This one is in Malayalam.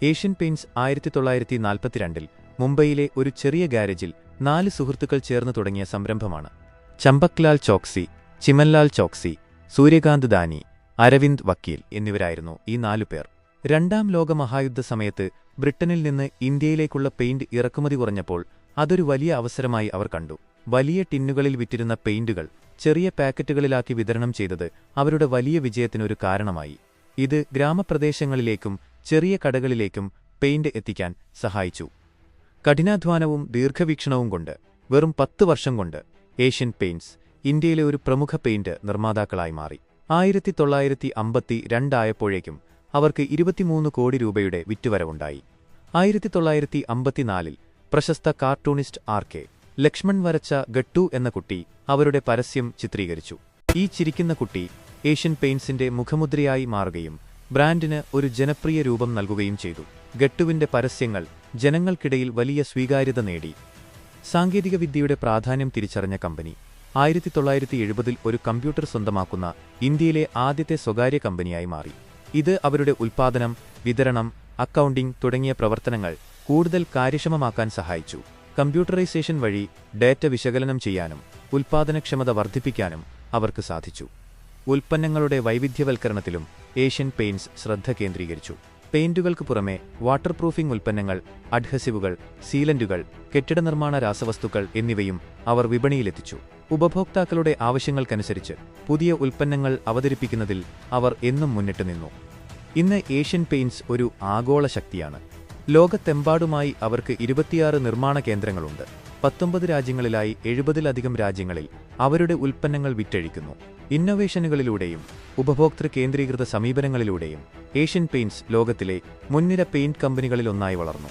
ഏഷ്യൻ പെയിന്റ്സ് 1942-ൽ മുംബൈയിലെ ഒരു ചെറിയ ഗാരേജിൽ 4 സുഹൃത്തുക്കൾ ചേർന്ന് തുടങ്ങിയ സംരംഭമാണ്. ചമ്പക്ലാൽ ചോക്സി, ചിമൻലാൽ ചോക്സി, സൂര്യകാന്ത് ദാനി, അരവിന്ദ് വക്കീൽ എന്നിവരായിരുന്നു ഈ 4 പേർ. രണ്ടാം ലോകമഹായുദ്ധ സമയത്ത് ബ്രിട്ടനിൽ നിന്ന് ഇന്ത്യയിലേക്കുള്ള പെയിന്റ് ഇറക്കുമതി കുറഞ്ഞപ്പോൾ അതൊരു വലിയ അവസരമായി അവർ കണ്ടു. വലിയ ടിന്നുകളിൽ വിറ്റിരുന്ന പെയിന്റുകൾ ചെറിയ പാക്കറ്റുകളിലാക്കി വിതരണം ചെയ്തത് അവരുടെ വലിയ വിജയത്തിനൊരു കാരണമായി. ഇത് ഗ്രാമപ്രദേശങ്ങളിലേക്കും ചെറിയ കടകളിലേക്കും പെയിന്റ് എത്തിക്കാൻ സഹായിച്ചു. കഠിനാധ്വാനവും ദീർഘവീക്ഷണവും കൊണ്ട് വെറും 10 വർഷം കൊണ്ട് ഏഷ്യൻ പെയിന്റ്സ് ഇന്ത്യയിലെ ഒരു പ്രമുഖ പെയിന്റ് നിർമ്മാതാക്കളായി മാറി. 1952 ആയപ്പോഴേക്കും അവർക്ക് 23 കോടി രൂപയുടെ വിറ്റുവരവുണ്ടായി. 1954-ൽ പ്രശസ്ത കാർട്ടൂണിസ്റ്റ് ആർ.കെ. ലക്ഷ്മൺ വരച്ച ഗട്ടു എന്ന കുട്ടി അവരുടെ പരസ്യം ചിത്രീകരിച്ചു. ഈ ചിരിക്കുന്ന കുട്ടി ഏഷ്യൻ പെയിന്റ്സിന്റെ മുഖമുദ്രയായി മാറുകയും ബ്രാൻഡിന് ഒരു ജനപ്രിയ രൂപം നൽകുകയും ചെയ്തു. ഗട്ടുവിന്റെ പരസ്യങ്ങൾ ജനങ്ങൾക്കിടയിൽ വലിയ സ്വീകാര്യത നേടി. സാങ്കേതികവിദ്യയുടെ പ്രാധാന്യം തിരിച്ചറിഞ്ഞ കമ്പനി 1970-ൽ ഒരു കമ്പ്യൂട്ടർ സ്വന്തമാക്കുന്ന ഇന്ത്യയിലെ ആദ്യത്തെ സ്വകാര്യ കമ്പനിയായി മാറി. ഇത് അവരുടെ ഉൽപ്പാദനം, വിതരണം, അക്കൗണ്ടിംഗ് തുടങ്ങിയ പ്രവർത്തനങ്ങൾ കൂടുതൽ കാര്യക്ഷമമാക്കാൻ സഹായിച്ചു. കമ്പ്യൂട്ടറൈസേഷൻ വഴി ഡാറ്റ വിശകലനം ചെയ്യാനും ഉൽപ്പാദനക്ഷമത വർദ്ധിപ്പിക്കാനും അവർക്ക് സാധിച്ചു. ഉൽപ്പന്നങ്ങളുടെ വൈവിധ്യവൽക്കരണത്തിലും ഏഷ്യൻ പെയിന്റ്സ് ശ്രദ്ധ കേന്ദ്രീകരിച്ചു. പെയിന്റുകൾക്ക് പുറമെ വാട്ടർ പ്രൂഫിംഗ് ഉൽപ്പന്നങ്ങൾ, അഡ്ഹസീവുകൾ, സീലന്റുകൾ, കെട്ടിടനിർമ്മാണ രാസവസ്തുക്കൾ എന്നിവയും അവർ വിപണിയിലെത്തിച്ചു. ഉപഭോക്താക്കളുടെ ആവശ്യങ്ങൾക്കനുസരിച്ച് പുതിയ ഉൽപ്പന്നങ്ങൾ അവതരിപ്പിക്കുന്നതിൽ അവർ എന്നും മുന്നിട്ട് നിന്നു. ഇന്ന് ഏഷ്യൻ പെയിന്റ്സ് ഒരു ആഗോള ശക്തിയാണ്. ലോകത്തെമ്പാടുമായി അവർക്ക് 26 നിർമ്മാണ കേന്ദ്രങ്ങളുണ്ട്. 19 രാജ്യങ്ങളിലായി 70-ലധികം രാജ്യങ്ങളിൽ അവരുടെ ഉൽപ്പന്നങ്ങൾ വിറ്റഴിക്കുന്നു. ഇന്നൊവേഷനുകളിലൂടെയും ഉപഭോക്തൃ കേന്ദ്രീകൃത സമീപനങ്ങളിലൂടെയും ഏഷ്യൻ പെയിന്റ്സ് ലോകത്തിലെ മുൻനിര പെയിന്റ് കമ്പനികളിലൊന്നായി വളർന്നു.